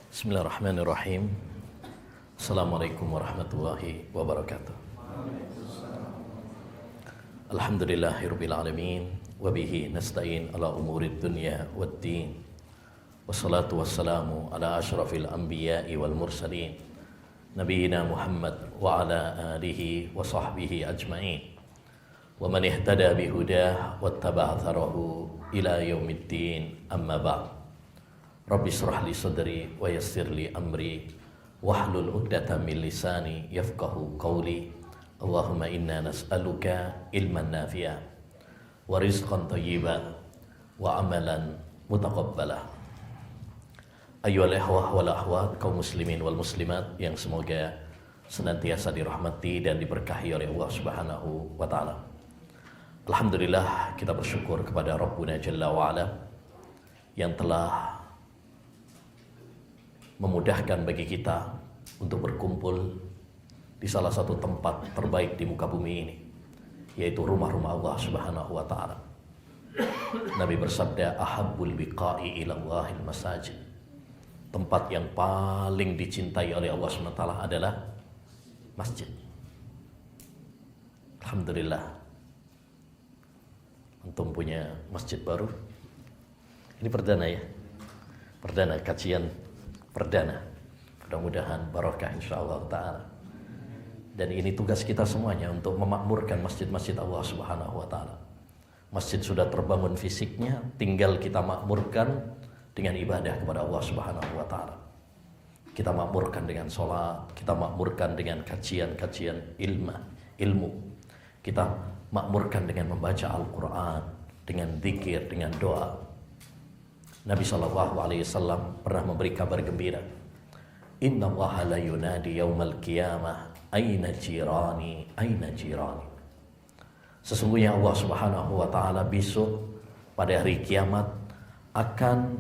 Bismillahirrahmanirrahim. Assalamualaikum warahmatullahi wabarakatuh. Alhamdulillahirabbil alamin wa bihi nasta'in ala umurid dunya waddin. Wassalatu wassalamu ala asyrafil anbiya'i wal mursalin nabiyina Muhammad wa ala alihi wa sahbihi ajma'in. Wa man ihtada bihudah wattaba'a atharahu ila yaumiddin. Amma ba'd. Rabbi shrah li sadri wa yassir li amri wahlul 'uqdatam min lisani yafqahu qawli. Allahumma inna nas'aluka ilman nafi'a wa rizqan thayyiban wa amalan mutaqabbala. Ayyuhal ikhwah wal akhwat, kaum muslimin wal muslimat yang semoga senantiasa dirahmati dan diberkahi oleh Allah Subhanahu wa taala. Alhamdulillah, kita bersyukur kepada Rabbuna Jalla wa Ala yang telah memudahkan bagi kita untuk berkumpul di salah satu tempat terbaik di muka bumi ini, yaitu rumah-rumah Allah Subhanahu wa taala. Nabi bersabda, ahabbul biqa'i ila Allahil masajid. Tempat yang paling dicintai oleh Allah Subhanahu wa taala adalah masjid. Alhamdulillah, antum punya masjid baru. Ini perdana ya. Perdana kajian perdana. Mudah-mudahan barokah insyaallah taala. Dan ini tugas kita semuanya untuk memakmurkan masjid-masjid Allah Subhanahu wa taala. Masjid sudah terbangun fisiknya, tinggal kita makmurkan dengan ibadah kepada Allah Subhanahu wa taala. Kita makmurkan dengan sholat, kita makmurkan dengan kajian-kajian ilmu. Kita makmurkan dengan membaca Al-Qur'an, dengan zikir, dengan doa. Nabi SAW pernah memberi kabar gembira. Inna Allaha la yunadi yaumal qiyamah aina jirani, aina jirani. Sesungguhnya Allah Subhanahu wa taala besok pada hari kiamat akan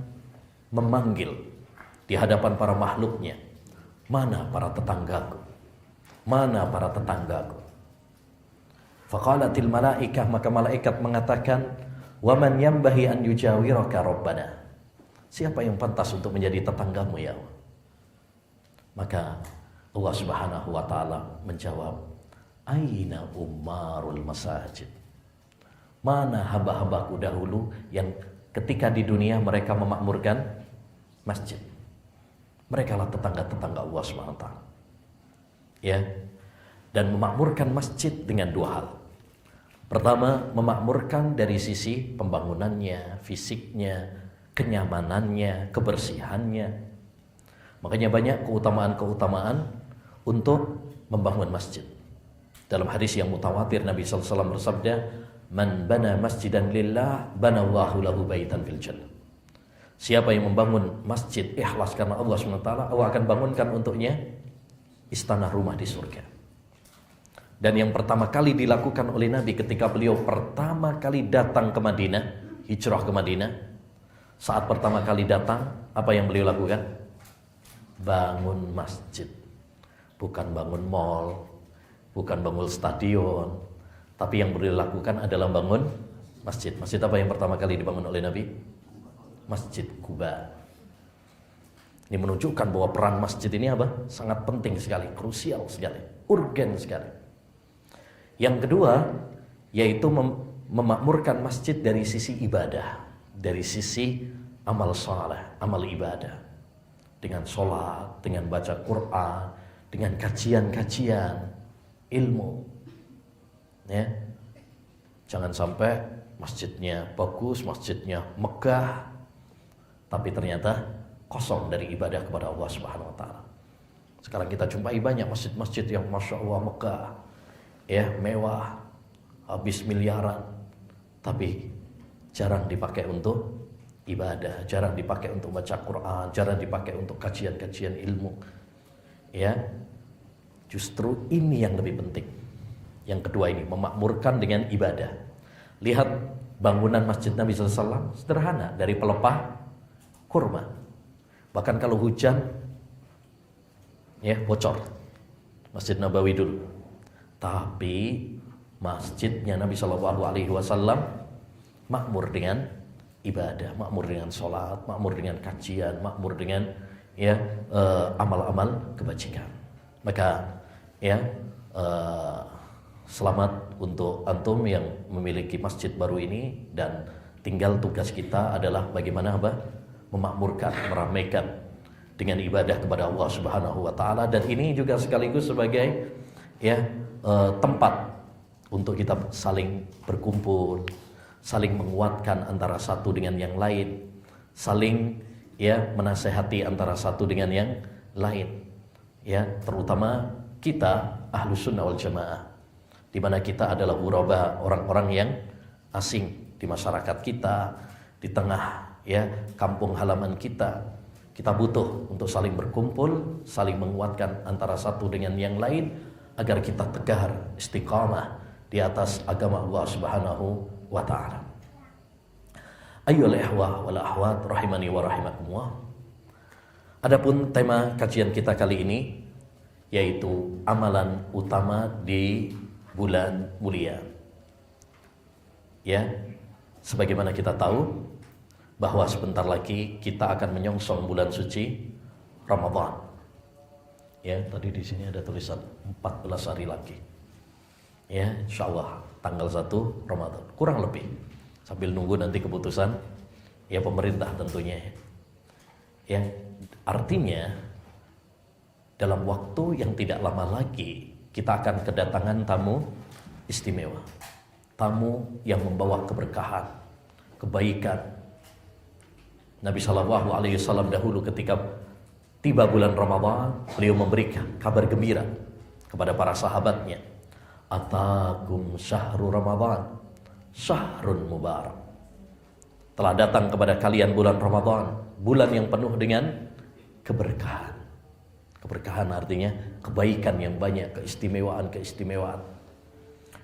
memanggil di hadapan para makhluknya, mana para tetanggaku? Mana para tetanggaku? Faqalatil malaikah, maka malaikat mengatakan, wa man yanbahi an yujawiraka rabbana. Siapa yang pantas untuk menjadi tetanggamu ya Allah? Maka Allah Subhanahu wa taala menjawab, aina ummarul masajid. Mana hamba-hambaku dahulu yang ketika di dunia mereka memakmurkan masjid. Mereka lah tetangga-tetangga Allah Subhanahu wa taala. Ya. Dan memakmurkan masjid dengan dua hal. Pertama, memakmurkan dari sisi pembangunannya, fisiknya, kenyamanannya, kebersihannya. Makanya banyak keutamaan-keutamaan untuk membangun masjid. Dalam hadis yang mutawatir Nabi SAW bersabda, man bana masjidan lillah banallahu lahu baitan fil jannah. Siapa yang membangun masjid ikhlas karena Allah SWT, Allah akan bangunkan untuknya istana rumah di surga. Dan yang pertama kali dilakukan oleh Nabi ketika beliau pertama kali datang ke Madinah, hijrah ke Madinah, saat pertama kali datang, apa yang beliau lakukan? Bangun masjid. Bukan bangun mall, bukan bangun stadion, tapi yang beliau lakukan adalah bangun masjid. Masjid apa yang pertama kali dibangun oleh Nabi? Masjid Quba. Ini menunjukkan bahwa peran masjid ini apa? Sangat penting sekali, krusial sekali, urgen sekali. Yang kedua, yaitu memakmurkan masjid dari sisi ibadah, dari sisi amal saleh, amal ibadah. Dengan sholat, dengan baca Quran, dengan kajian-kajian ilmu. Ya. Jangan sampai masjidnya bagus, masjidnya megah, tapi ternyata kosong dari ibadah kepada Allah Subhanahu wa taala. Sekarang kita jumpai banyak masjid-masjid yang Masya Allah megah, ya, mewah, habis miliaran, tapi jarang dipakai untuk ibadah, jarang dipakai untuk baca Quran, jarang dipakai untuk kajian-kajian ilmu. Ya. Justru ini yang lebih penting. Yang kedua ini, memakmurkan dengan ibadah. Lihat bangunan Masjid Nabi SAW sederhana, dari pelepah kurma. Bahkan kalau hujan, ya, bocor. Masjid Nabawi dulu. Tapi masjidnya Nabi SAW makmur dengan ibadah, makmur dengan sholat, makmur dengan kajian, makmur dengan ya amal-amal kebajikan. Maka ya selamat untuk antum yang memiliki masjid baru ini, dan tinggal tugas kita adalah bagaimana memakmurkan, meramaikan dengan ibadah kepada Allah Subhanahu wa taala. Dan ini juga sekaligus sebagai ya tempat untuk kita saling berkumpul, saling menguatkan antara satu dengan yang lain, saling ya menasehati antara satu dengan yang lain. Ya, terutama kita Ahlus Sunnah wal Jamaah, di mana kita adalah ghuraba, orang-orang yang asing di masyarakat kita, di tengah ya kampung halaman kita. Kita butuh untuk saling berkumpul, saling menguatkan antara satu dengan yang lain agar kita tegar, istiqamah di atas agama Allah Subhanahu wa taala. Ayyuhal ikhwah wal akhwat rahimani wa rahimakumullah. Adapun tema kajian kita kali ini yaitu amalan utama di bulan mulia. Ya, sebagaimana kita tahu bahwa sebentar lagi kita akan menyongsong bulan suci Ramadan. Ya, tadi di sini ada tulisan 14 hari lagi. Ya, insyaallah tanggal 1 Ramadan. Kurang lebih. Sambil nunggu nanti keputusan ya pemerintah tentunya. Ya, artinya dalam waktu yang tidak lama lagi kita akan kedatangan tamu istimewa. Tamu yang membawa keberkahan, kebaikan. Nabi SAW dahulu ketika tiba bulan Ramadan, beliau memberikan kabar gembira kepada para sahabatnya. Atakum syahrul Ramadan, syahrun mubarak. Telah datang kepada kalian bulan Ramadan, bulan yang penuh dengan keberkahan. Keberkahan artinya kebaikan yang banyak, keistimewaan.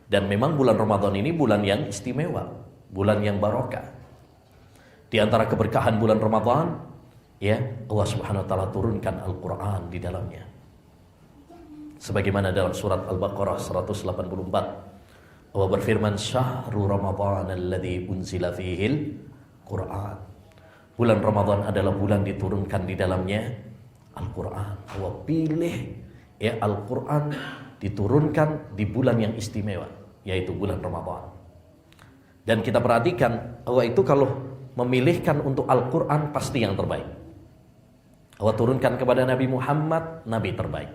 Dan memang bulan Ramadan ini bulan yang istimewa, bulan yang barokah. Di antara keberkahan bulan Ramadan, ya Allah Subhanahu wa taala turunkan Al-Qur'an di dalamnya. Sebagaimana dalam surat Al-Baqarah 184, Allah berfirman, "Syahrul Ramadan alladzi unzila fihil Qur'an." Bulan Ramadan adalah bulan diturunkan di dalamnya Al-Quran. Allah pilih ya Al-Quran diturunkan di bulan yang istimewa, yaitu bulan Ramadan. Dan kita perhatikan, Allah itu kalau memilihkan untuk Al-Quran pasti yang terbaik. Allah turunkan kepada Nabi Muhammad, Nabi terbaik.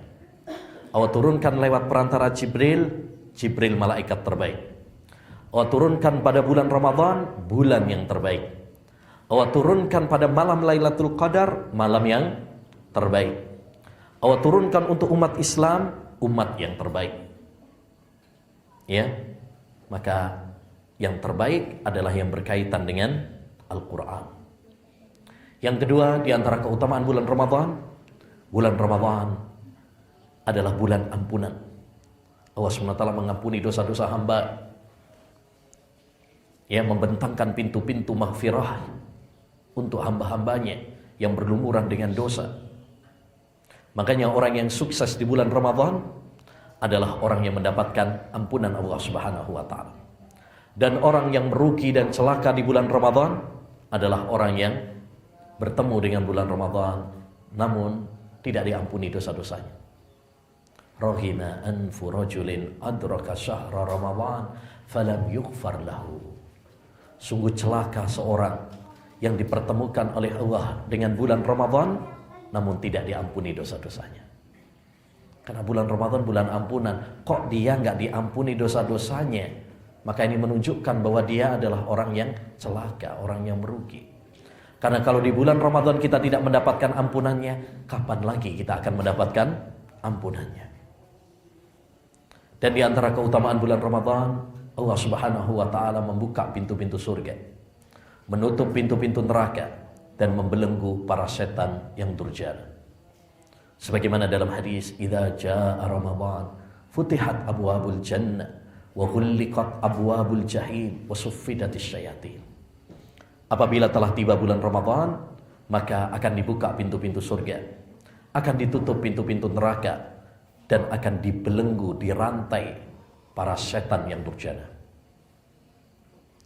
Allah turunkan lewat perantara Jibril, Jibril malaikat terbaik. Allah turunkan pada bulan Ramadan, bulan yang terbaik. Allah turunkan pada malam Lailatul Qadar, malam yang terbaik. Allah turunkan untuk umat Islam, umat yang terbaik. Ya, maka yang terbaik adalah yang berkaitan dengan Al-Quran. Yang kedua, di antara keutamaan bulan Ramadan adalah bulan ampunan. Allah SWT mengampuni dosa-dosa hamba, ya, membentangkan pintu-pintu maghfirah untuk hamba-hambanya yang berlumuran dengan dosa. Makanya orang yang sukses di bulan Ramadan adalah orang yang mendapatkan ampunan Allah Subhanahu wa taala. Dan orang yang merugi dan celaka di bulan Ramadan adalah orang yang bertemu dengan bulan Ramadan namun tidak diampuni dosa-dosanya. Rahina anfu rajulin adraka syahra Ramadan falam yughfar lahu. Sungguh celaka seorang yang dipertemukan oleh Allah dengan bulan Ramadan namun tidak diampuni dosa-dosanya. Karena bulan Ramadan bulan ampunan, kok dia nggak diampuni dosa-dosanya? Maka ini menunjukkan bahwa dia adalah orang yang celaka, orang yang merugi. Karena kalau di bulan Ramadan kita tidak mendapatkan ampunannya, kapan lagi kita akan mendapatkan ampunannya? Dan di antara keutamaan bulan Ramadan, Allah Subhanahu wa taala membuka pintu-pintu surga, menutup pintu-pintu neraka, dan membelenggu para setan yang durjana. Sebagaimana dalam hadis, "Idza jaa Ramadan, futihat abwabul jannah wa ghulliqat abwabul jahim wa suffidatis syayatin." Apabila telah tiba bulan Ramadan, maka akan dibuka pintu-pintu surga, akan ditutup pintu-pintu neraka, dan akan dibelenggu, dirantai para setan yang durjana.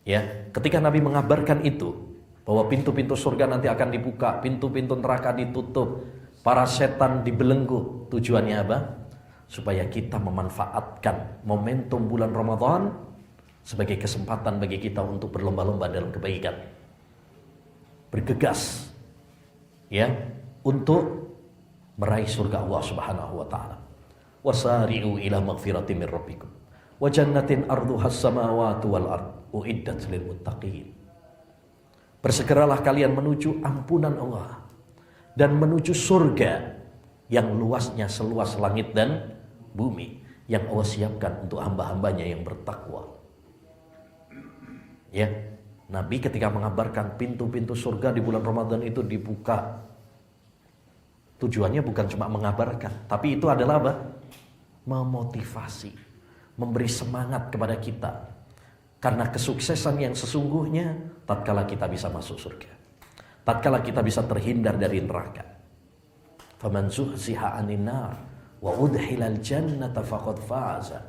Ya, ketika Nabi mengabarkan itu, bahwa pintu-pintu surga nanti akan dibuka, pintu-pintu neraka ditutup, para setan dibelenggu. Tujuannya apa? Supaya kita memanfaatkan momentum bulan Ramadan sebagai kesempatan bagi kita untuk berlomba-lomba dalam kebaikan. Bergegas ya untuk meraih surga Allah Subhanahu wa taala. Wasari'u ila maghfiratin min rabbikum wa jannatin arduhas samawati wal ard uiddat lil muttaqin. Bersegeralah kalian menuju ampunan Allah dan menuju surga yang luasnya seluas langit dan bumi, yang Allah siapkan untuk hamba-hambanya yang bertakwa. Ya, Nabi ketika mengabarkan pintu-pintu surga di bulan Ramadan itu dibuka, tujuannya bukan cuma mengabarkan, tapi itu adalah apa? Memotivasi, memberi semangat kepada kita. Karena kesuksesan yang sesungguhnya tatkala kita bisa masuk surga, tatkala kita bisa terhindar dari neraka. Faman zuhziha 'anil nar wa udkhilal jannata faqad faza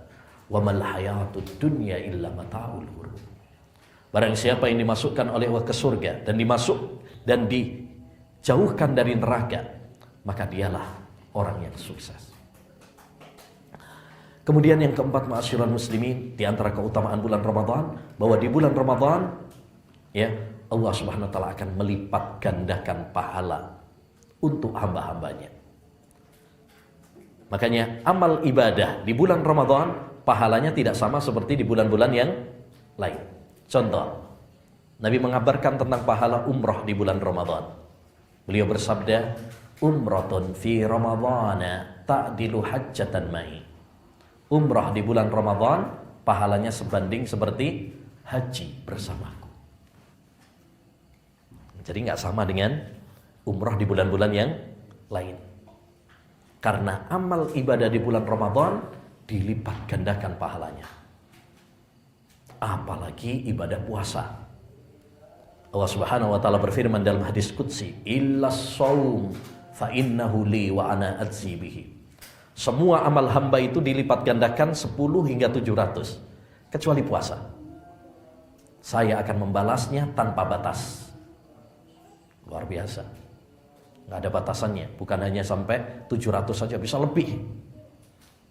wa mal hayatud dunya illa mata'ul ghurur. Barang siapa yang dimasukkan oleh Allah ke surga dan dijauhkan dari neraka, maka dialah orang yang sukses. Kemudian yang keempat, ma'asyiral muslimin, di antara keutamaan bulan Ramadan, bahwa di bulan Ramadan ya Allah Subhanahu wa taala akan melipat gandakan pahala untuk hamba-hambanya. Makanya amal ibadah di bulan Ramadan pahalanya tidak sama seperti di bulan-bulan yang lain. Contoh, Nabi mengabarkan tentang pahala umrah di bulan Ramadan. Beliau bersabda, "Umratun fi Ramadana ta'dilu hajjatan ma'i." Umrah di bulan Ramadan pahalanya sebanding seperti haji bersamaku. Jadi nggak sama dengan umrah di bulan-bulan yang lain. Karena amal ibadah di bulan Ramadan dilipat gandakan pahalanya. Apalagi ibadah puasa. Allah Subhanahu wa taala berfirman dalam hadis qudsi, "Illas shaum fa innahu li wa ana ajzi bihi." Semua amal hamba itu dilipat gandakan 10 hingga 700 kecuali puasa. Saya akan membalasnya tanpa batas. Luar biasa. Nggak ada batasannya, bukan hanya sampai 700 saja, bisa lebih.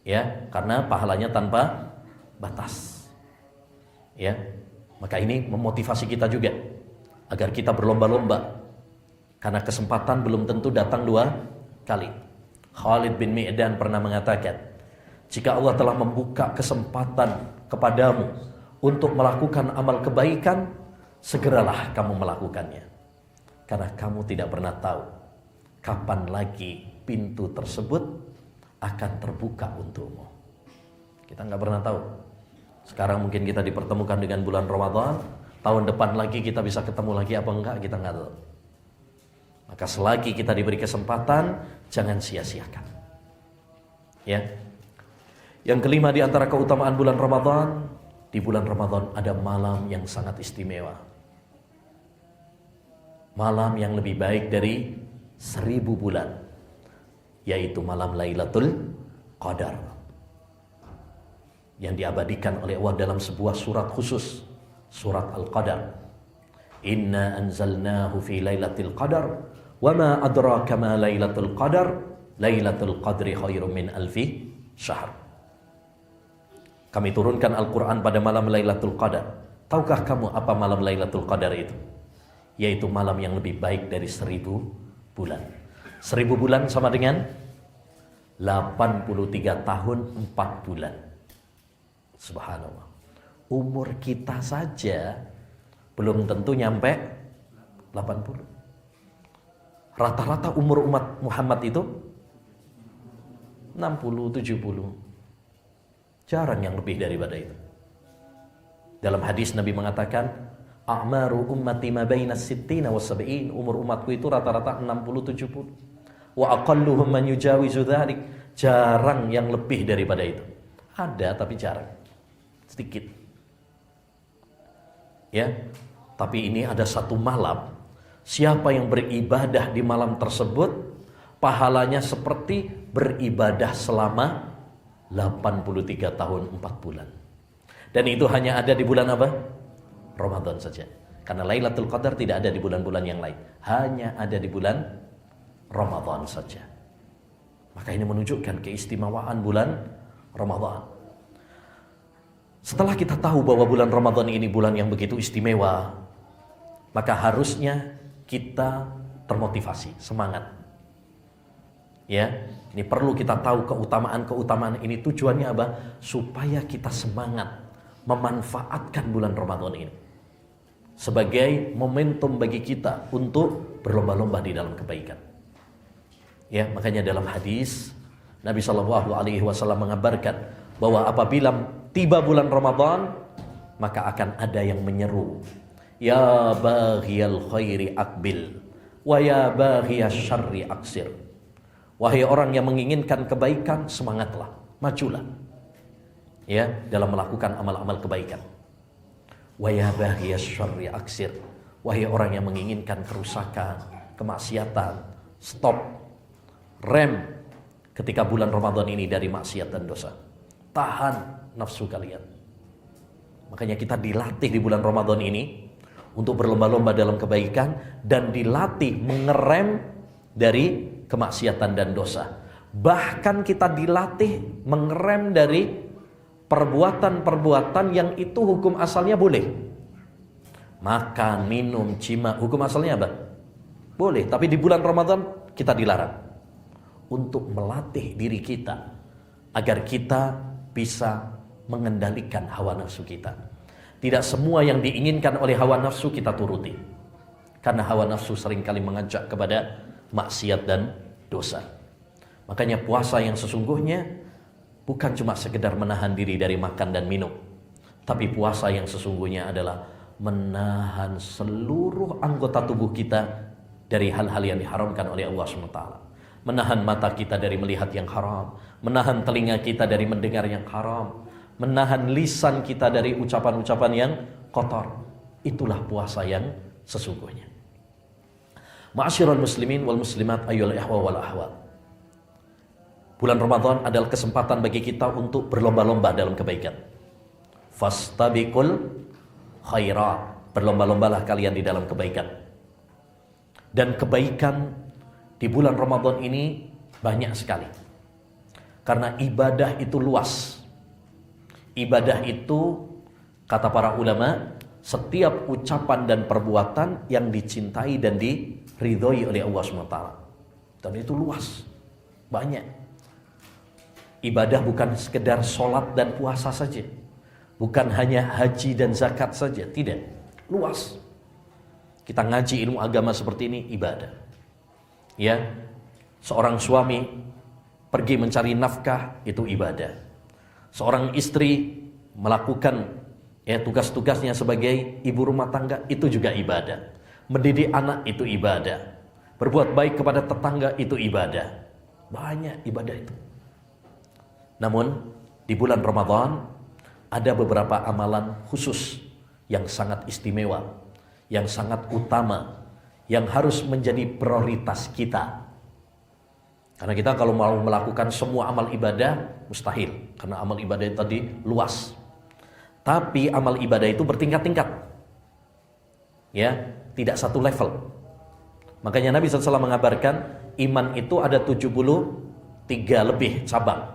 Ya, karena pahalanya tanpa batas. Ya. Maka ini memotivasi kita juga agar kita berlomba-lomba. Karena kesempatan belum tentu datang 2 kali. Khalid bin Mi'dan pernah mengatakan, jika Allah telah membuka kesempatan kepadamu untuk melakukan amal kebaikan, segeralah kamu melakukannya. Karena kamu tidak pernah tahu kapan lagi pintu tersebut akan terbuka untukmu. Kita nggak pernah tahu. Sekarang mungkin kita dipertemukan dengan bulan Ramadan, tahun depan lagi kita bisa ketemu lagi apa enggak, kita nggak tahu. Maka selagi kita diberi kesempatan, jangan sia-siakan. Ya. Yang kelima di antara keutamaan bulan Ramadan, di bulan Ramadan ada malam yang sangat istimewa. Malam yang lebih baik dari 1000 bulan, yaitu malam Lailatul Qadar, yang diabadikan oleh Allah dalam sebuah surat khusus, surat Al-Qadar. Inna anzalnahu fi lailatul qadar wa ma adraka ma lailatul qadar, lailatul qadri khairum min alfi syahr. Kami turunkan Al-Quran pada malam Lailatul Qadar. Tahukah kamu apa malam Lailatul Qadar itu? Yaitu malam yang lebih baik dari 1000 bulan. 1000 bulan sama dengan 83 tahun 4 bulan. Subhanallah. Umur kita saja belum tentu nyampe 80. Rata-rata umur umat Muhammad itu 60, 70. Jarang yang lebih daripada itu. Dalam hadis Nabi mengatakan, a'maru ummati ma baina sittina wa sab'in. Umur umatku itu rata-rata 60, 70. Wa aqalluhum man yujawizu dzalik. Jarang yang lebih daripada itu. Ada tapi jarang. Sedikit. Ya. Tapi ini ada satu malam, siapa yang beribadah di malam tersebut, pahalanya seperti beribadah selama 83 tahun 4 bulan. Dan itu hanya ada di bulan apa? Ramadan saja. Karena Lailatul Qadar tidak ada di bulan-bulan yang lain. Hanya ada di bulan Ramadan saja. Maka ini menunjukkan keistimewaan bulan Ramadan. Setelah kita tahu bahwa bulan Ramadan ini bulan yang begitu istimewa, maka harusnya kita termotivasi, semangat. Ya, ini perlu kita tahu keutamaan ini, tujuannya apa? Supaya kita semangat memanfaatkan bulan Ramadan ini sebagai momentum bagi kita untuk berlomba-lomba di dalam kebaikan. Ya, makanya dalam hadis Nabi SAW mengabarkan bahwa apabila tiba bulan Ramadan, maka akan ada yang menyeru, ya baghiyal khairi aqbil wa ya baghiyasy syarri aqsir. Wahai orang yang menginginkan kebaikan, semangatlah, majulah. Ya, dalam melakukan amal-amal kebaikan. Wa ya baghiyasy syarri aqsir. Wahai orang yang menginginkan kerusakan, kemaksiatan, stop, rem ketika bulan Ramadan ini dari maksiat dan dosa. Tahan nafsu kalian. Makanya kita dilatih di bulan Ramadan ini untuk berlomba-lomba dalam kebaikan dan dilatih mengerem dari kemaksiatan dan dosa. Bahkan kita dilatih mengerem dari perbuatan-perbuatan yang itu hukum asalnya boleh. Makan, minum, jima, hukum asalnya apa? Boleh, tapi di bulan Ramadan kita dilarang. Untuk melatih diri kita agar kita bisa mengendalikan hawa nafsu kita. Tidak semua yang diinginkan oleh hawa nafsu kita turuti. Karena hawa nafsu seringkali mengajak kepada maksiat dan dosa. Makanya puasa yang sesungguhnya bukan cuma sekedar menahan diri dari makan dan minum. Tapi puasa yang sesungguhnya adalah menahan seluruh anggota tubuh kita dari hal-hal yang diharamkan oleh Allah SWT. Menahan mata kita dari melihat yang haram, menahan telinga kita dari mendengar yang haram, menahan lisan kita dari ucapan-ucapan yang kotor. Itulah puasa yang sesungguhnya. Ma'asyiral muslimin wal muslimat ayyuhal ikhwa wal akhwat. Bulan Ramadan adalah kesempatan bagi kita untuk berlomba-lomba dalam kebaikan. Fastabiqul khairat. Berlomba-lombalah kalian di dalam kebaikan. Dan kebaikan di bulan Ramadan ini banyak sekali. Karena ibadah itu luas. Ibadah itu, kata para ulama, setiap ucapan dan perbuatan yang dicintai dan diridhoi oleh Allah SWT. Dan itu luas, banyak. Ibadah bukan sekedar sholat dan puasa saja. Bukan hanya haji dan zakat saja, tidak. Luas. Kita ngaji ilmu agama seperti ini, ibadah. Ya, seorang suami pergi mencari nafkah, itu ibadah. Seorang istri melakukan tugas-tugasnya sebagai ibu rumah tangga, itu juga ibadah. Mendidik anak itu ibadah. Berbuat baik kepada tetangga itu ibadah. Banyak ibadah itu. Namun di bulan Ramadan ada beberapa amalan khusus yang sangat istimewa, yang sangat utama, yang harus menjadi prioritas kita. Karena kita kalau mau melakukan semua amal ibadah mustahil, karena amal ibadah itu tadi luas. Tapi amal ibadah itu bertingkat-tingkat. Ya, tidak satu level. Makanya Nabi SAW mengabarkan iman itu ada 73 lebih cabang.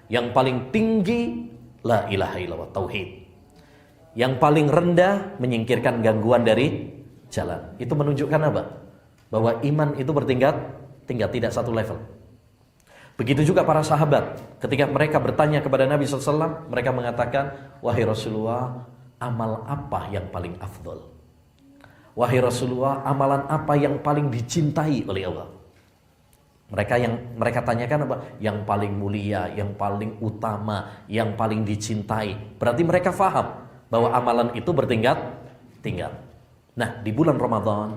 Yang paling tinggi la ilaha illallah, tauhid. Yang paling rendah menyingkirkan gangguan dari jalan. Itu menunjukkan apa? Bahwa iman itu bertingkat-tingkat, tidak satu level. Begitu juga para sahabat, ketika mereka bertanya kepada Nabi SAW, mereka mengatakan, wahai Rasulullah, amal apa yang paling afdol? Wahai Rasulullah, amalan apa yang paling dicintai oleh Allah? Mereka tanyakan apa? Yang paling mulia, yang paling utama, yang paling dicintai. Berarti mereka faham bahwa amalan itu bertingkat-tingkat. Nah, di bulan Ramadan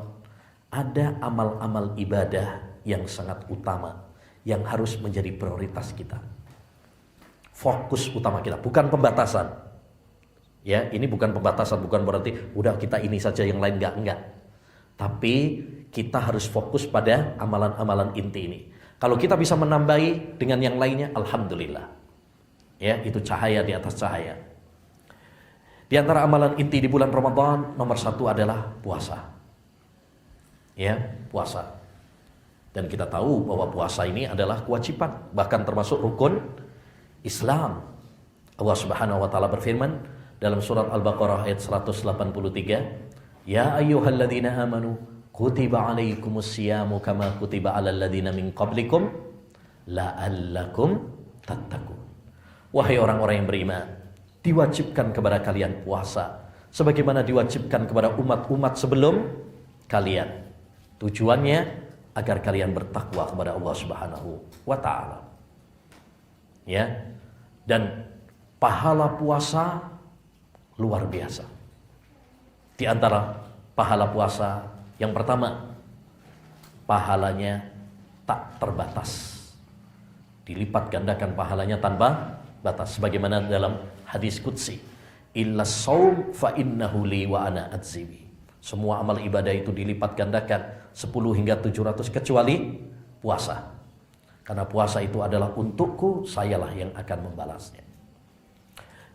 ada amal-amal ibadah yang sangat utama, yang harus menjadi prioritas kita. Fokus utama kita, bukan pembatasan. Ya, ini bukan pembatasan, bukan berarti udah kita ini saja yang lain enggak. Tapi kita harus fokus pada amalan-amalan inti ini. Kalau kita bisa menambahi dengan yang lainnya, alhamdulillah. Ya, itu cahaya di atas cahaya. Di antara amalan inti di bulan Ramadan, nomor 1 adalah puasa. Ya, puasa. Dan kita tahu bahwa puasa ini adalah kewajiban, bahkan termasuk rukun Islam. Allah Subhanahu wa taala berfirman dalam surat Al-Baqarah ayat 183, "Ya ayyuhalladzina amanu kutiba alaikumus siyamu kama kutiba alal ladzina min qablikum la'allakum tattaqun." Wahai orang-orang yang beriman, diwajibkan kepada kalian puasa sebagaimana diwajibkan kepada umat-umat sebelum kalian. Tujuannya agar kalian bertakwa kepada Allah Subhanahu wa taala. Ya. Dan pahala puasa luar biasa. Di antara pahala puasa yang pertama, pahalanya tak terbatas. Dilipat gandakan pahalanya tanpa batas, sebagaimana dalam hadis qudsi, illa shaum fa innahu li wa ana adzibi. Semua amal ibadah itu dilipat gandakan 10 hingga 700 kecuali puasa. Karena puasa itu adalah untukku, sayalah yang akan membalasnya.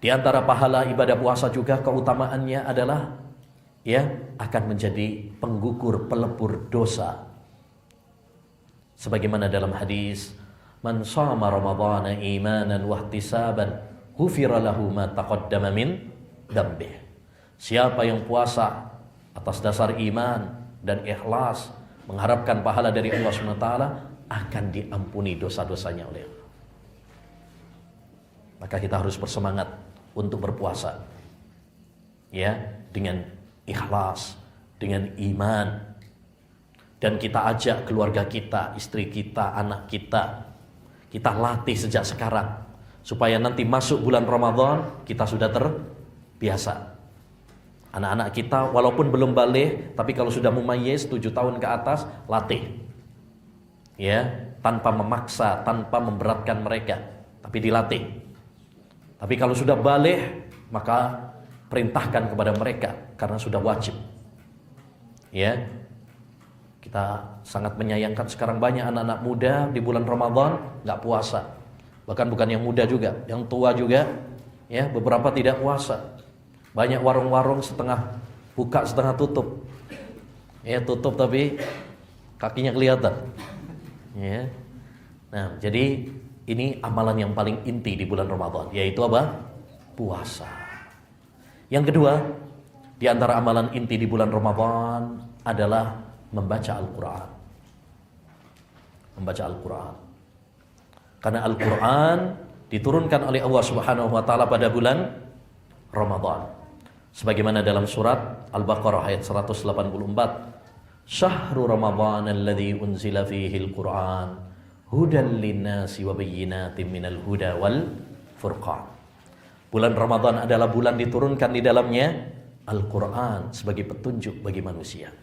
Di antara pahala ibadah puasa juga keutamaannya adalah akan menjadi penggugur, pelebur dosa. Sebagaimana dalam hadis, man shama ramadhana imanan wahtisaban ghufira lahu ma taqaddama min dzambih. Siapa yang puasa atas dasar iman dan ikhlas mengharapkan pahala dari Allah SWT, akan diampuni dosa-dosanya oleh Allah. Maka kita harus bersemangat untuk berpuasa, dengan ikhlas, dengan iman, dan kita ajak keluarga kita, istri kita, anak kita latih sejak sekarang supaya nanti masuk bulan Ramadan kita sudah terbiasa. Anak-anak kita walaupun belum baligh, tapi kalau sudah mumayyiz 7 tahun ke atas, latih. Tanpa memaksa, tanpa memberatkan mereka, tapi dilatih. Tapi kalau sudah baligh, maka perintahkan kepada mereka karena sudah wajib. Kita sangat menyayangkan sekarang banyak anak-anak muda di bulan Ramadan enggak puasa. Bahkan bukan yang muda juga, yang tua juga, beberapa tidak puasa. Banyak warung-warung setengah buka setengah tutup. Tutup tapi kakinya kelihatan. Nah, jadi ini amalan yang paling inti di bulan Ramadan, yaitu apa? Puasa. Yang kedua, di antara amalan inti di bulan Ramadan adalah membaca Al-Quran. Membaca Al-Quran. Karena Al-Quran diturunkan oleh Allah Subhanahu wa taala pada bulan Ramadan. Sebagaimana dalam surat Al-Baqarah ayat 184, Syahrul Ramadan alladzi unzila fihi al-Qur'an hudan linnasi wa bayyinatin minal huda wal furqan. Bulan Ramadan adalah bulan diturunkan di dalamnya Al-Qur'an sebagai petunjuk bagi manusia.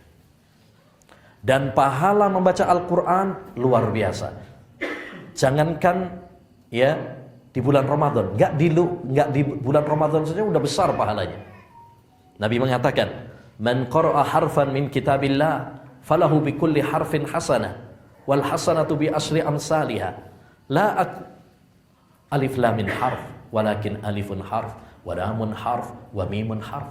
Dan pahala membaca Al-Qur'an luar biasa. Jangankan di bulan Ramadan, enggak di bulan Ramadan saja udah besar pahalanya. Nabi mengatakan, "Man qara'a harfan min kitabillah falahu bi kulli harfin hasanah wal hasanatu bi asyri amsalihha. La alif lam min harf, walakin alifun harf wa lamun harf wa mimun harf."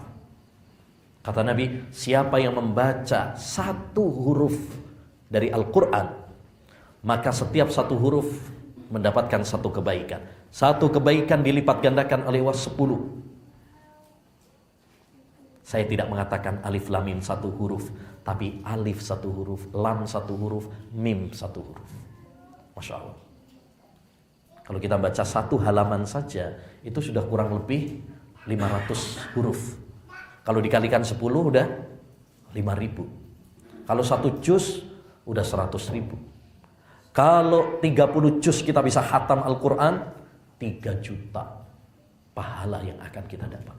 Kata Nabi, siapa yang membaca satu huruf dari Al-Qur'an, maka setiap satu huruf mendapatkan satu kebaikan. Satu kebaikan dilipat gandakan oleh Allah 10. Saya tidak mengatakan alif lam mim satu huruf, tapi alif satu huruf, lam satu huruf, mim satu huruf. Masya Allah. Kalau kita baca satu halaman saja, itu sudah kurang lebih 500 huruf. Kalau dikalikan 10 udah 5.000. Kalau satu juz udah 100.000. Kalau 30 juz kita bisa khatam Al-Quran, 3 juta pahala yang akan kita dapatkan.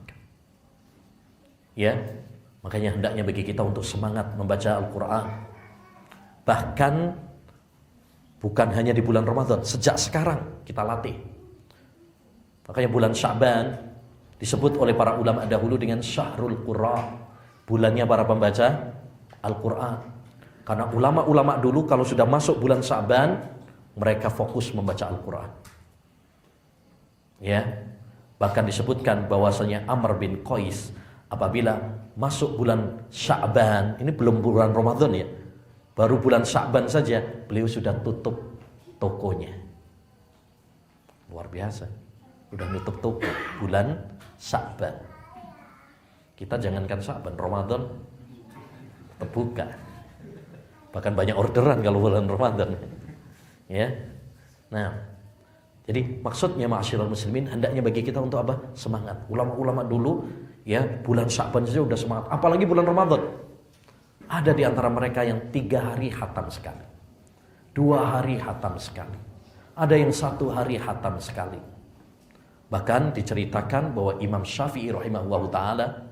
Makanya hendaknya bagi kita untuk semangat membaca Al-Quran. Bahkan bukan hanya di bulan Ramadan, sejak sekarang kita latih. Makanya bulan Sya'ban disebut oleh para ulama dahulu dengan Syahrul Qur'an, bulannya para pembaca Al-Quran. Karena ulama-ulama dulu kalau sudah masuk bulan Sya'ban, mereka fokus membaca Al-Quran. Bahkan disebutkan bahwasanya Amr bin Qais apabila masuk bulan Sya'ban, ini belum bulan Ramadan Baru bulan Sya'ban saja beliau sudah tutup tokonya. Luar biasa. Sudah nutup toko bulan Sya'ban. Kita jangankan Sya'ban, Ramadan terbuka. Bahkan banyak orderan kalau bulan Ramadan. Ya. Nah, jadi maksudnya ma'asyiral muslimin, hendaknya bagi kita untuk apa? Semangat. Ulama-ulama dulu ya bulan Sya'ban saja udah semangat, apalagi bulan Ramadan. Ada di antara mereka yang 3 hari khatam sekali, 2 hari khatam sekali, ada yang 1 hari khatam sekali. Bahkan diceritakan bahwa Imam Syafi'i rahimahullahu ta'ala,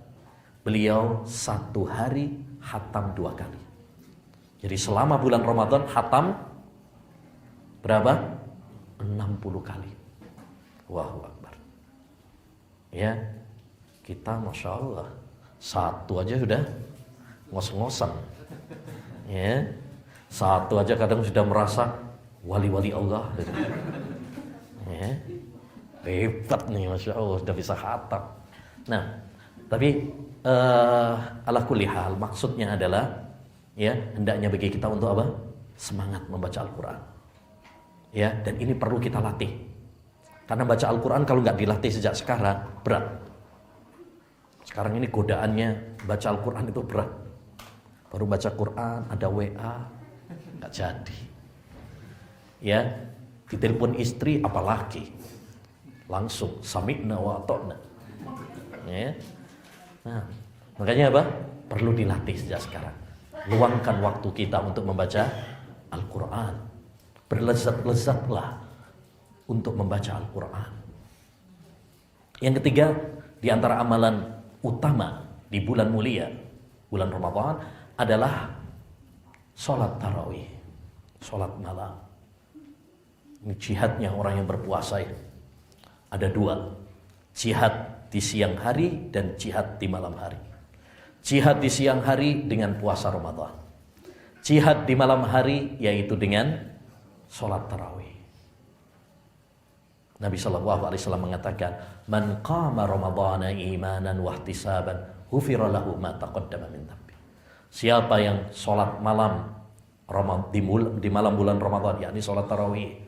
beliau 1 hari khatam 2 kali. Jadi selama bulan Ramadan khatam berapa? 60 kali. Allahu Akbar. Ya, kita Masya Allah 1 aja sudah ngos-ngosan. Ya, 1 aja kadang sudah merasa wali-wali Allah. Ya, hebat nih Masya Allah, sudah bisa khatam. Nah, tapi ala kulli hal, maksudnya adalah ya, hendaknya bagi kita untuk apa? Semangat membaca Al-Quran. Ya, dan ini perlu kita latih. Karena baca Al-Quran kalau nggak dilatih sejak sekarang berat. Sekarang ini godaannya baca Al-Quran itu berat. Baru baca Quran ada WA nggak jadi. Ya, ditelepon istri apalagi langsung sami'na wa ata'na. Ya. Nah, makanya apa? Perlu dilatih sejak sekarang. Luangkan waktu kita untuk membaca Al-Quran. Berlezat-lezatlah untuk membaca Al-Quran. Yang ketiga, di antara amalan utama di bulan mulia, bulan Ramadan, adalah sholat tarawih, sholat malam. Ini jihadnya orang yang berpuasa ya. Ada 2, jihad di siang hari dan jihad di malam hari. Jihad di siang hari dengan puasa Ramadan. Jihad di malam hari yaitu dengan sholat tarawih. Nabi SAW mengatakan, "Man qama Ramadhana imanan wa ihtisaban, ghufira lahu ma taqaddama min dhanbi." Siapa yang sholat malam di malam bulan Ramadan, yakni sholat tarawih,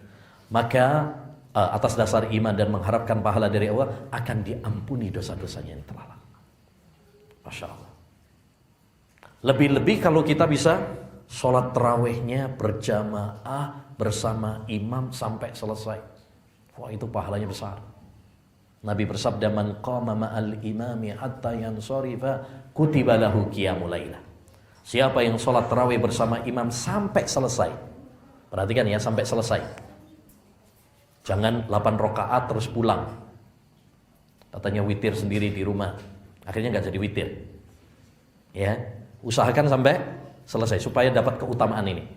maka atas dasar iman dan mengharapkan pahala dari Allah, akan diampuni dosa-dosanya yang telah lalu. Masya Allah. Lebih-lebih kalau kita bisa sholat tarawihnya berjamaah bersama imam sampai selesai. Wah, itu pahalanya besar. Nabi bersabda, "Man qama ma'al imami hatta yansarifa kutiba lahu qiyamul lailah." Siapa yang sholat tarawih bersama imam sampai selesai. Perhatikan ya, sampai selesai. Jangan 8 rakaat terus pulang. Katanya witir sendiri di rumah. Akhirnya nggak jadi witir. Ya, usahakan sampai selesai supaya dapat keutamaan ini.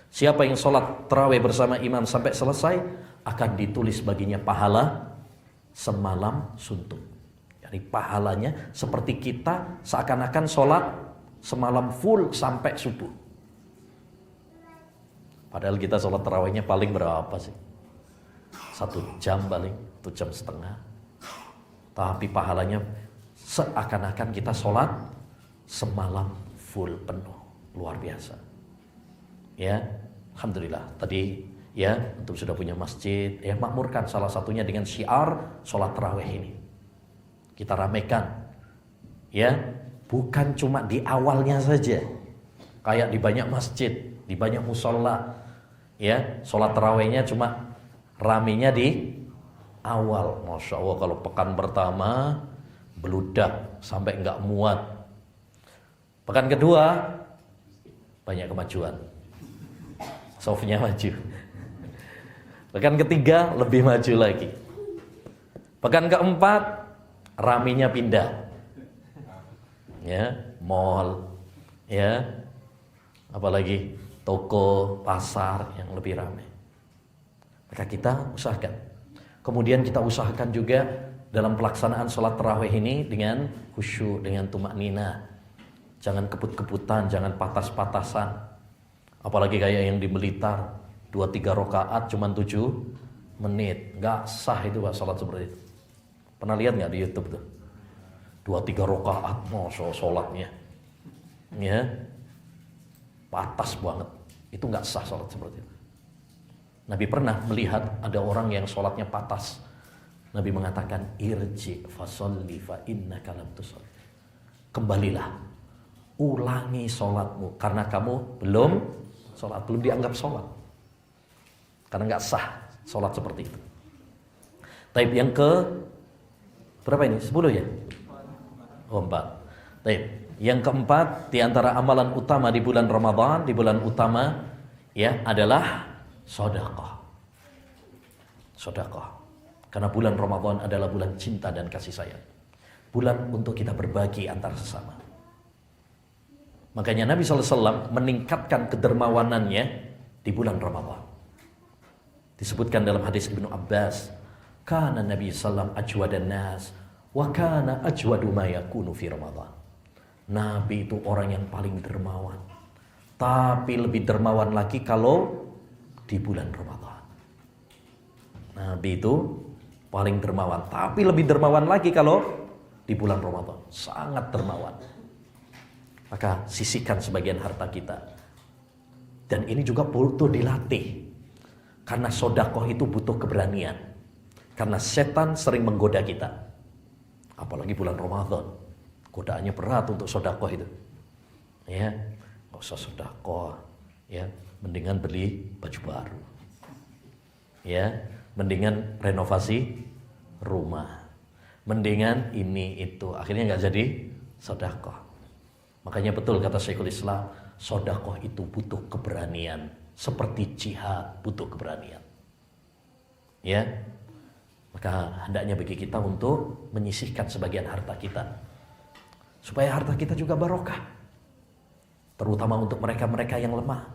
Siapa yang sholat tarawih bersama imam sampai selesai, akan ditulis baginya pahala semalam suntuk. Jadi pahalanya seperti kita seakan-akan sholat semalam full sampai subuh. Padahal kita sholat tarawihnya paling berapa sih? 1 jam paling, 1 jam setengah. Tapi pahalanya seakan-akan kita sholat semalam full penuh. Luar biasa. Ya, alhamdulillah. Tadi ya, untuk sudah punya masjid, ya makmurkan salah satunya dengan syiar sholat tarawih ini. Kita ramaikan. Ya, bukan cuma di awalnya saja. Kayak di banyak masjid, di banyak musola, ya, sholat tarawihnya cuma ramenya di awal. Masya Allah, kalau pekan pertama beludak sampai nggak muat. Pekan kedua banyak kemajuan, softnya maju. Pekan ketiga lebih maju lagi. Pekan keempat ramenya pindah. Ya, mall, ya, apalagi toko, pasar yang lebih ramai. Maka kita usahakan. Kemudian kita usahakan juga dalam pelaksanaan sholat tarawih ini dengan khusyuk, dengan tumakninah. Jangan kebut-kebutan, jangan patas-patasan. Apalagi kayak yang di Blitar, 2-3 rakaat cuman 7 menit. Nggak sah itu Pak, sholat seperti itu. Pernah lihat nggak di YouTube tuh? 2-3 rakaat, sholatnya. Ya. patas banget. Itu nggak sah sholat seperti itu. Nabi pernah melihat ada orang yang sholatnya patas. Nabi mengatakan, irji fasolli fa innaka lam tusolli. Kembalilah, ulangi sholatmu karena kamu belum sholat, belum dianggap sholat. Karena nggak sah sholat seperti itu. Taib yang ke berapa ini? 10 ya? Oh, 4. Taib. Yang keempat di antara amalan utama di bulan Ramadan, di bulan utama ya adalah sedekah. Sedekah. Karena bulan Ramadan adalah bulan cinta dan kasih sayang. Bulan untuk kita berbagi antar sesama. Makanya Nabi SAW meningkatkan kedermawanannya di bulan Ramadan. Disebutkan dalam hadis Ibnu Abbas, kana Nabi sallam ajwadan nas wa kana ajwadu ma yakunu fi Ramadan. Nabi itu orang yang paling dermawan, tapi lebih dermawan lagi kalau di bulan Ramadan. Nabi itu paling dermawan, tapi lebih dermawan lagi kalau di bulan Ramadan. Sangat dermawan. Maka sisihkan sebagian harta kita. Dan ini juga butuh dilatih. Karena sedekah itu butuh keberanian. Karena setan sering menggoda kita. Apalagi bulan Ramadan. Godaannya berat untuk sedekah itu. Ya, enggak usah sedekah, ya, mendingan beli baju baru. Ya, mendingan renovasi rumah. Mendingan ini itu. Akhirnya enggak jadi sedekah. Makanya betul kata Syekhul Islam, sedekah itu butuh keberanian. Seperti jihad butuh keberanian. Ya. Maka hendaknya bagi kita untuk menyisihkan sebagian harta kita. Supaya harta kita juga barokah. Terutama untuk mereka-mereka yang lemah.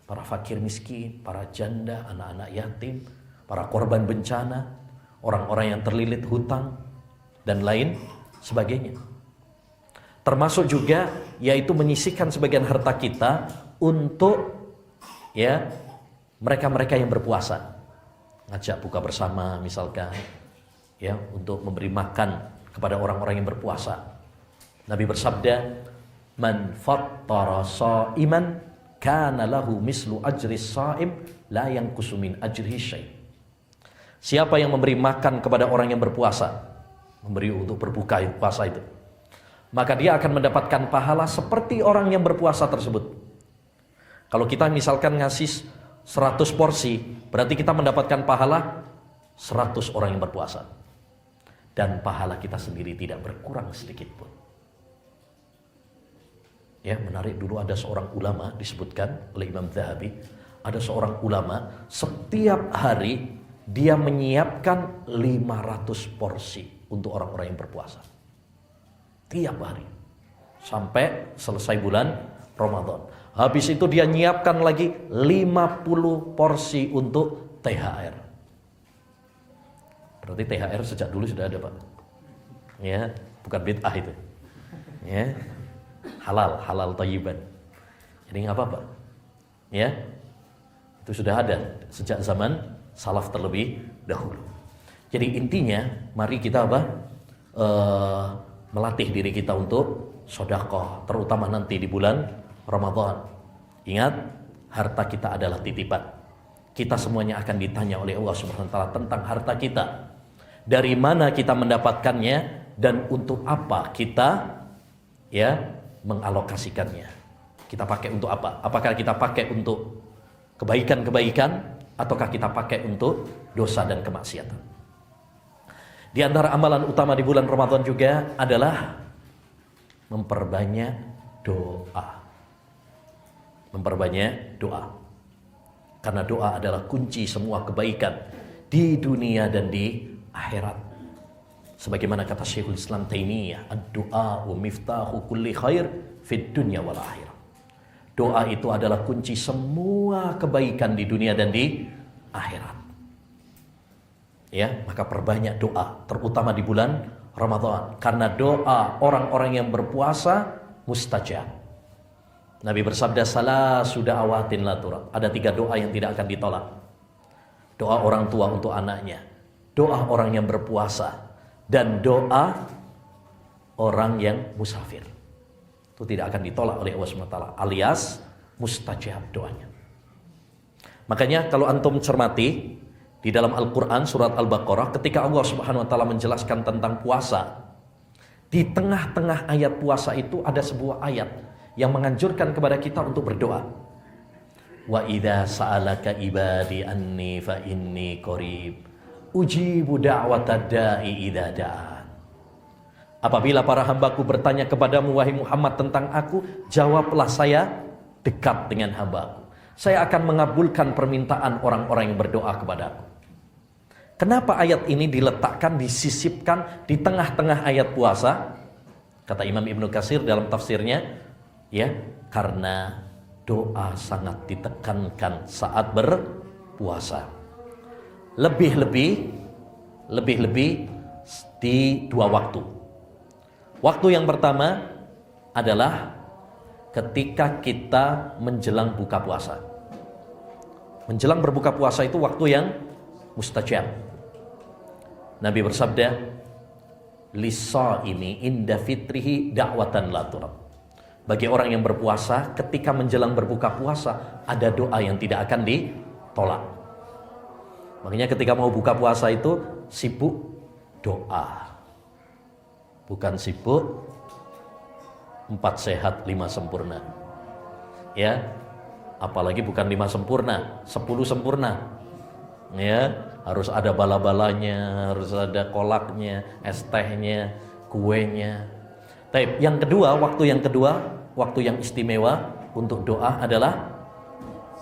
Para fakir miskin, para janda, anak-anak yatim, para korban bencana, orang-orang yang terlilit hutang, dan lain sebagainya. Termasuk juga yaitu menyisihkan sebagian harta kita untuk ya mereka-mereka yang berpuasa. Ngajak buka bersama misalkan, ya, untuk memberi makan kepada orang-orang yang berpuasa. Nabi bersabda, "Man fattara sha'iman kana lahu mislu ajri sha'im la yanqusu min ajrihi syai'." Siapa yang memberi makan kepada orang yang berpuasa, memberi untuk berbuka puasa itu, maka dia akan mendapatkan pahala seperti orang yang berpuasa tersebut. Kalau kita misalkan ngasih 100 porsi, berarti kita mendapatkan pahala 100 orang yang berpuasa. Dan pahala kita sendiri tidak berkurang sedikit pun. Ya, menarik, dulu ada seorang ulama disebutkan oleh Imam Zahabi, ada seorang ulama setiap hari dia menyiapkan 500 porsi untuk orang-orang yang berpuasa. Tiap hari sampai selesai bulan Ramadan. Habis itu dia nyiapkan lagi 50 porsi untuk THR. Berarti THR sejak dulu sudah ada, Pak. Ya, bukan bid'ah itu. Ya. Halal thayyiban. Jadi enggak apa-apa. Ya. Itu sudah ada sejak zaman salaf terlebih dahulu. Jadi intinya mari kita melatih diri kita untuk sedekah, terutama nanti di bulan Ramadan. Ingat, harta kita adalah titipan. Kita semuanya akan ditanya oleh Allah Subhanahu wa taala tentang harta kita. Dari mana kita mendapatkannya dan untuk apa kita ya mengalokasikannya. Kita pakai untuk apa? Apakah kita pakai untuk kebaikan-kebaikan ataukah kita pakai untuk dosa dan kemaksiatan? Di antara amalan utama di bulan Ramadan juga adalah memperbanyak doa. Memperbanyak doa. Karena doa adalah kunci semua kebaikan di dunia dan di akhirat. Sebagaimana kata Syekhul Islam Taimiyah, ad-du'a miftahu kulli khair fid dunya wal akhirah. Doa itu adalah kunci semua kebaikan di dunia dan di akhirat. Ya, maka perbanyak doa, terutama di bulan Ramadan, karena doa orang-orang yang berpuasa mustajab. Nabi bersabda, salasu da'awatin la turad. Ada 3 doa yang tidak akan ditolak. Doa orang tua untuk anaknya, doa orang yang berpuasa, dan doa orang yang musafir. Itu tidak akan ditolak oleh Allah SWT. Alias mustajab doanya. Makanya kalau antum cermati di dalam Al-Quran surat Al-Baqarah, ketika Allah Subhanahu wa Ta'ala menjelaskan tentang puasa, di tengah-tengah ayat puasa itu ada sebuah ayat yang menganjurkan kepada kita untuk berdoa. Wa idza sa'alaka ibadi anni fa inni qarib ujibu da'watad da'i idza da'an. Apabila para hambaku bertanya kepadamu wahai Muhammad tentang aku, jawablah saya dekat dengan hambaku. Saya akan mengabulkan permintaan orang-orang yang berdoa kepadaku. Kenapa ayat ini diletakkan, disisipkan di tengah-tengah ayat puasa? Kata Imam Ibnu Katsir dalam tafsirnya, ya, karena doa sangat ditekankan saat berpuasa. Lebih-lebih di dua waktu. Waktu yang pertama adalah ketika kita menjelang buka puasa. Menjelang berbuka puasa itu waktu yang mustajab. Nabi bersabda, "Lis-shaimi inda fitrihi da'watan la turad." Bagi orang yang berpuasa, ketika menjelang berbuka puasa, ada doa yang tidak akan ditolak. Makanya ketika mau buka puasa itu sibuk doa. Bukan sibuk 4 sehat 5 sempurna. Ya. Apalagi bukan 5 sempurna, 10 sempurna. Ya, harus ada bala-balanya, harus ada kolaknya, es tehnya, kuenya. Baik, yang kedua, waktu yang istimewa untuk doa adalah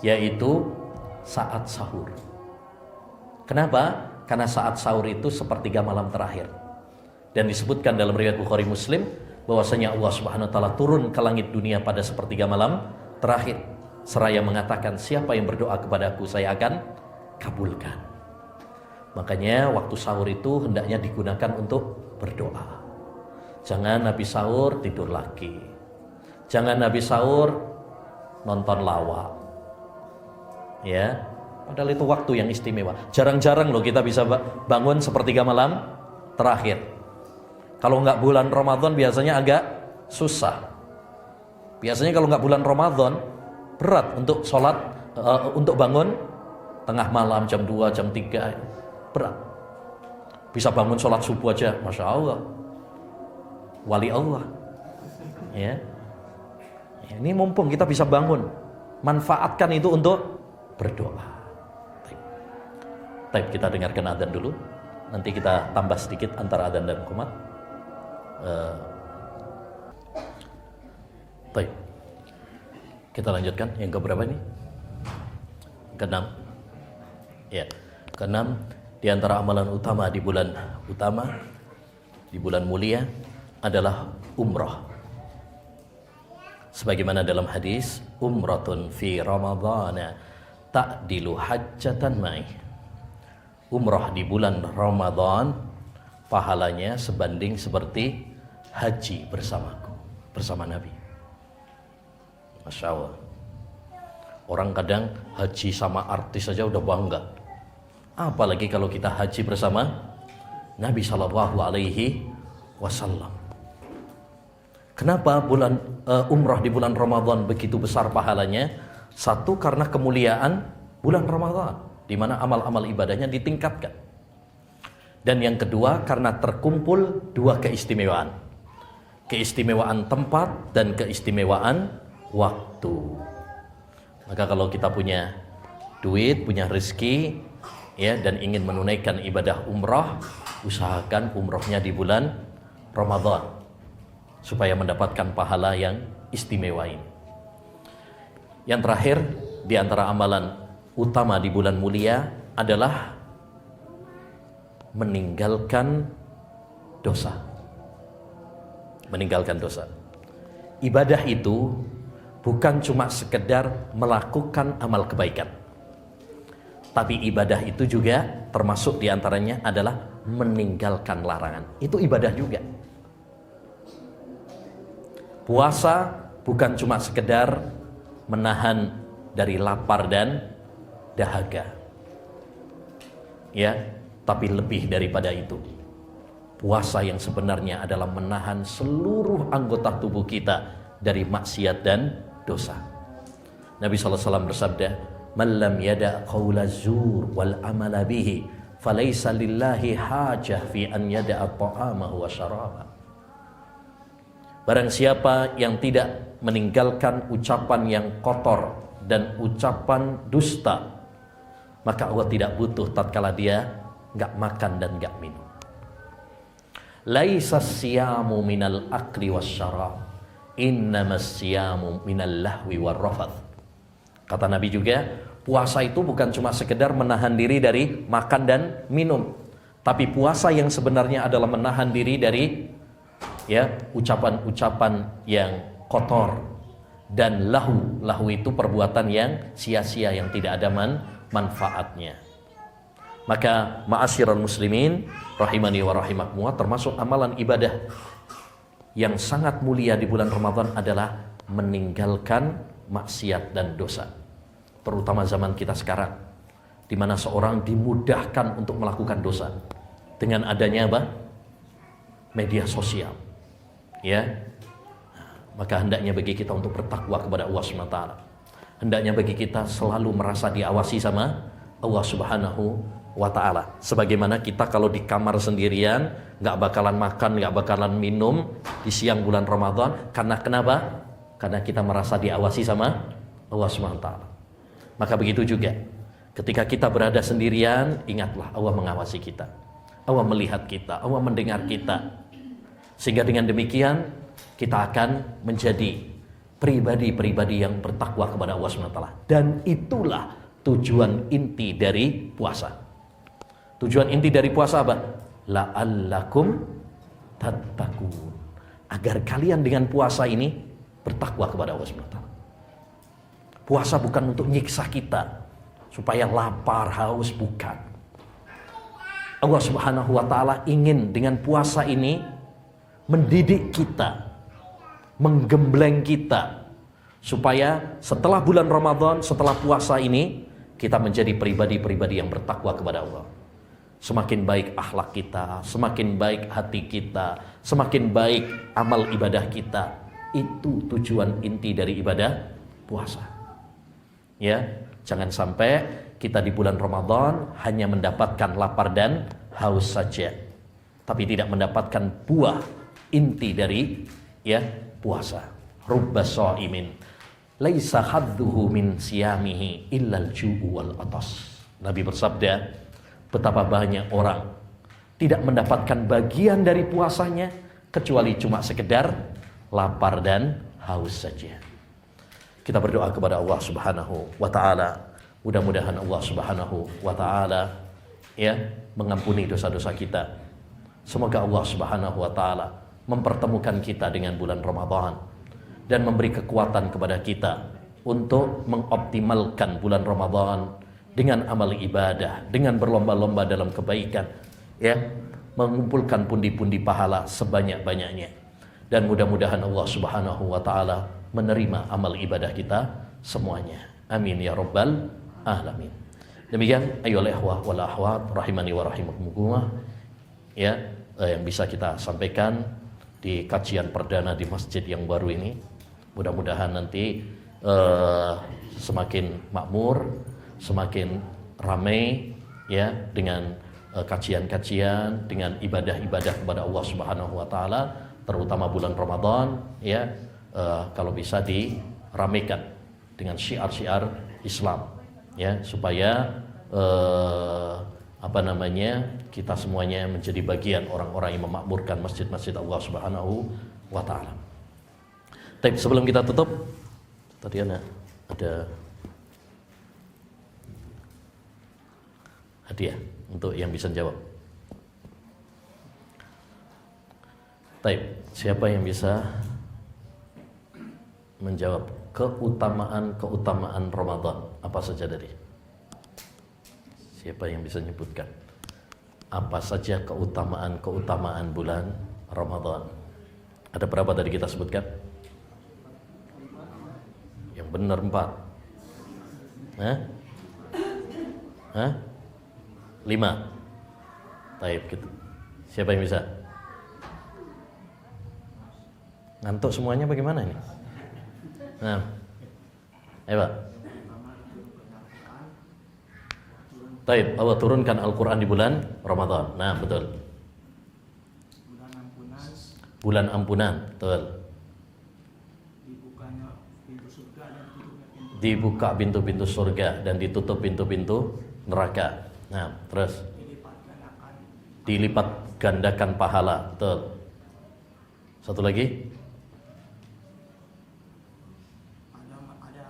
yaitu saat sahur. Kenapa? Karena saat sahur itu sepertiga malam terakhir. Dan disebutkan dalam riwayat Bukhari Muslim bahwasanya Allah Subhanahu wa Ta'ala turun ke langit dunia pada sepertiga malam terakhir, seraya mengatakan, siapa yang berdoa kepadaku saya akan kabulkan. Makanya waktu sahur itu hendaknya digunakan untuk berdoa. Jangan habis sahur tidur lagi. Jangan habis sahur nonton lawak. Ya, padahal itu waktu yang istimewa. Jarang-jarang loh kita bisa bangun sepertiga malam terakhir. Kalau nggak bulan Ramadan biasanya agak susah. Biasanya kalau nggak bulan Ramadan berat untuk sholat, untuk bangun tengah malam jam 2, jam 3, berat. Bisa bangun sholat subuh aja, Masya Allah, wali Allah. Ya. Ini mumpung kita bisa bangun, manfaatkan itu untuk berdoa. Baik, kita dengarkan adzan dulu. Nanti kita tambah sedikit antara adzan dan qomat. Baik, kita lanjutkan yang keberapa ini? Keenam. Ya, keenam di antara amalan utama di bulan mulia adalah umrah. Sebagaimana dalam hadis, umratun fi ramadhana ta'dilu hajjatan ma'i. Umrah di bulan Ramadan pahalanya sebanding seperti haji bersamaku, bersama Nabi. Masya Allah. Orang kadang haji sama artis saja udah bangga. Apalagi kalau kita haji bersama Nabi Shallallahu Alaihi Wasallam. Kenapa umrah di bulan Ramadan begitu besar pahalanya? Satu, karena kemuliaan bulan Ramadan, di mana amal-amal ibadahnya ditingkatkan. Dan yang kedua, karena terkumpul dua keistimewaan. Keistimewaan tempat dan keistimewaan waktu. Maka kalau kita punya duit, punya rezeki, ya, dan ingin menunaikan ibadah umrah, usahakan umrahnya di bulan Ramadan supaya mendapatkan pahala yang istimewa ini. Yang terakhir di antara amalan utama di bulan mulia adalah meninggalkan dosa. Meninggalkan dosa. Ibadah itu bukan cuma sekedar melakukan amal kebaikan. Tapi ibadah itu juga termasuk diantaranya adalah meninggalkan larangan. Itu ibadah juga. Puasa bukan cuma sekedar menahan dari lapar dan dahaga. Ya, tapi lebih daripada itu. Puasa yang sebenarnya adalah menahan seluruh anggota tubuh kita dari maksiat dan dosa. Nabi SAW bersabda, "Man lam yada' qawla zur wal amala bihi, falaysa lillahi hajah fi an yada'a ta'amahu wa syarabah." Barang siapa yang tidak meninggalkan ucapan yang kotor dan ucapan dusta, maka Allah tidak butuh tatkala dia enggak makan dan enggak minum. Laisa siyamu minal akli wasyarab, innamas siyamu minal lahwi warrafath. Kata Nabi juga, puasa itu bukan cuma sekedar menahan diri dari makan dan minum, tapi puasa yang sebenarnya adalah menahan diri dari ucapan-ucapan yang kotor dan lahu. Lahu itu perbuatan yang sia-sia, yang tidak ada manfaatnya. Maka ma'asyiral muslimin rahimani wa rahimakumullah, termasuk amalan ibadah yang sangat mulia di bulan Ramadan adalah meninggalkan maksiat dan dosa. Terutama zaman kita sekarang, di mana seorang dimudahkan untuk melakukan dosa dengan adanya apa? Media sosial. Ya. Maka hendaknya bagi kita untuk bertakwa kepada Allah SWT. Hendaknya bagi kita selalu merasa diawasi sama Allah Subhanahu wa ta'ala. Sebagaimana kita kalau di kamar sendirian gak bakalan makan, gak bakalan minum di siang bulan Ramadan. Karena kenapa? Karena kita merasa diawasi sama Allah Subhanahu wa ta'ala. Maka begitu juga ketika kita berada sendirian, ingatlah Allah mengawasi kita, Allah melihat kita, Allah mendengar kita. Sehingga dengan demikian kita akan menjadi pribadi-pribadi yang bertakwa kepada Allah SWT. Dan itulah tujuan inti dari puasa. Tujuan inti dari puasa apa? La'allakum tattaqun. Agar kalian dengan puasa ini bertakwa kepada Allah SWT. Puasa bukan untuk nyiksa kita supaya lapar, haus, bukan. Allah Subhanahu wa ta'ala ingin dengan puasa ini mendidik kita, menggembleng kita, supaya setelah bulan Ramadan, setelah puasa ini, kita menjadi pribadi-pribadi yang bertakwa kepada Allah. Semakin baik akhlak kita, semakin baik hati kita, semakin baik amal ibadah kita. Itu tujuan inti dari ibadah puasa. Ya, jangan sampai kita di bulan Ramadan hanya mendapatkan lapar dan haus saja, tapi tidak mendapatkan buah inti dari puasa. Rubba shaimin laisa hadduhu min siyamihi illal ju'u wal atas. Nabi bersabda, betapa banyak orang tidak mendapatkan bagian dari puasanya kecuali cuma sekedar lapar dan haus saja. Kita berdoa kepada Allah Subhanahu wa ta'ala, mudah-mudahan Allah Subhanahu wa ta'ala mengampuni dosa-dosa kita. Semoga Allah Subhanahu wa ta'ala mempertemukan kita dengan bulan Ramadan dan memberi kekuatan kepada kita untuk mengoptimalkan bulan Ramadan dengan amal ibadah, dengan berlomba-lomba dalam kebaikan, mengumpulkan pundi-pundi pahala sebanyak-banyaknya. Dan mudah-mudahan Allah Subhanahu wa ta'ala menerima amal ibadah kita semuanya. Amin ya rabbal alamin. Demikian ayyuhal ikhwah wal akhwat rahimani wa rahimakumullah, yang bisa kita sampaikan di kajian perdana di masjid yang baru ini. Mudah-mudahan nanti semakin makmur, semakin ramai dengan kajian-kajian, dengan ibadah-ibadah kepada Allah Subhanahu wa taala, terutama bulan Ramadan kalau bisa diramaikan dengan syiar-syiar Islam, supaya kita semuanya menjadi bagian orang-orang yang memakmurkan masjid-masjid Allah Subhanahu wa taala. Tapi sebelum kita tutup, tadi ada hadiah untuk yang bisa jawab. Baik, siapa yang bisa menjawab keutamaan Ramadan? Apa saja tadi? Siapa yang bisa menyebutkan apa saja keutamaan bulan Ramadan? Ada berapa tadi kita sebutkan? Yang benar 4. 5. Baik, gitu. Siapa yang bisa? Ngantuk semuanya bagaimana ini? Nah, ayo Pak. Taib, Allah turunkan Al-Quran di bulan Ramadan. Nah, betul. Bulan ampunan. Bulan ampunan, betul. Dibukanya pintu surga dan ditutupnya pintu. Dibuka pintu-pintu surga dan ditutup pintu-pintu neraka. Nah, terus dilipat gandakan pahala, betul. Satu lagi. Ada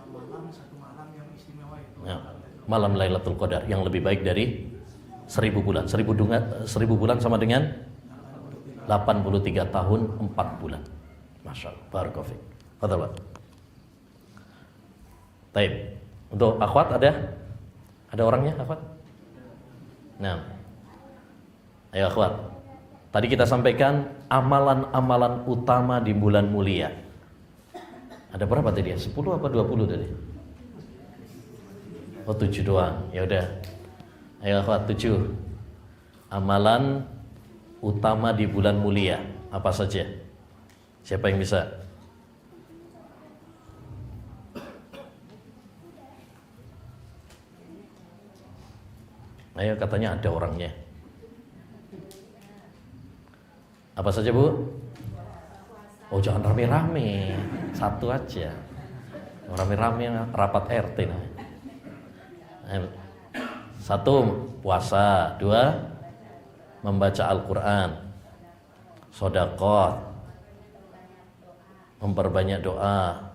malam, satu malam yang istimewa itu. Nah, malam Lailatul Qadar yang lebih baik dari 1000 bulan. 1000 bulan sama dengan 83 tahun 4 bulan. Masya Allah. Barakallahu fiik. Fadhal, Pak. Taib. Untuk akhwat ada? Ada orangnya akhwat? Nah. Ayo akhwat. Tadi kita sampaikan amalan-amalan utama di bulan mulia. Ada berapa tadi ya? 10 apa 20 tadi? Oh 7 doang. Ya udah. Ayo akhwat 7. Amalan utama di bulan mulia apa saja? Siapa yang bisa? Ayo, katanya ada orangnya. Apa saja, Bu? Oh, jangan rame-rame. Satu aja. Rame-rame rapat RT nah. 1 puasa, 2 membaca Al-Quran, sedekah, memperbanyak doa,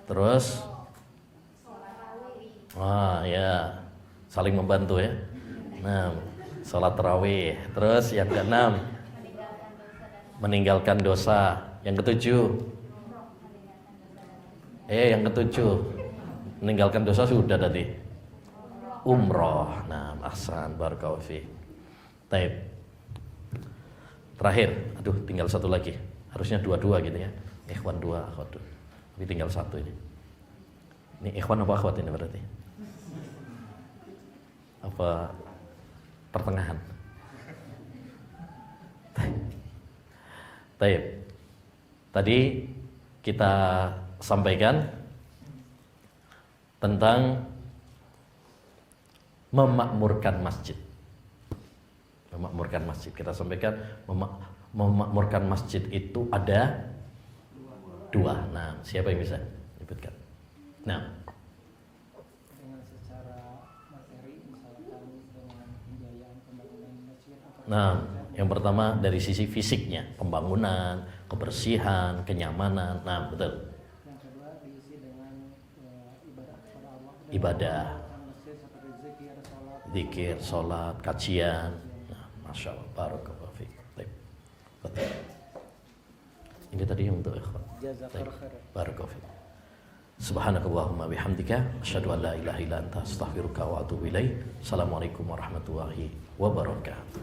terus ya saling membantu ya. Nah, sholat tarawih. Terus yang ke-6 meninggalkan dosa. Yang ke-7 yang ke-7 meninggalkan dosa sudah tadi. Umroh. Nah, ahsan, barakallahu fiik. Taib. Terakhir, aduh tinggal satu lagi. Harusnya 2-2 gitu ya. Ikhwan 2, akhwat 2. Tapi tinggal 1 ini. Ini ikhwan apa akhwat ini berarti? Apa pertengahan? Taib. Tadi kita sampaikan tentang memakmurkan masjid. Memakmurkan masjid. Kita sampaikan memakmurkan masjid itu ada 2. Nah, siapa yang bisa menyebutkan? Nah, Dengan secara materi, misalkan dengan pembiayaan pembangunan masjid. Nah, yang pertama dari sisi fisiknya, pembangunan, kebersihan, kenyamanan. Nah, betul. Yang kedua diisi dengan ibadah kepada Allah. Ibadah, Masjid seperti zikir, sholat. zikir, sholat, kajian. Nah, masya Allah, barakallahu fiik. Baik. Betul. Ini tadi yang untuk ikhwan. Jazakallahu khair. Barakallahu fiik. Subhanakallahumma bihamdika asyhadu an la ilaha illa anta astaghfiruka wa atubu ilaik. Assalamualaikum warahmatullahi wabarakatuh.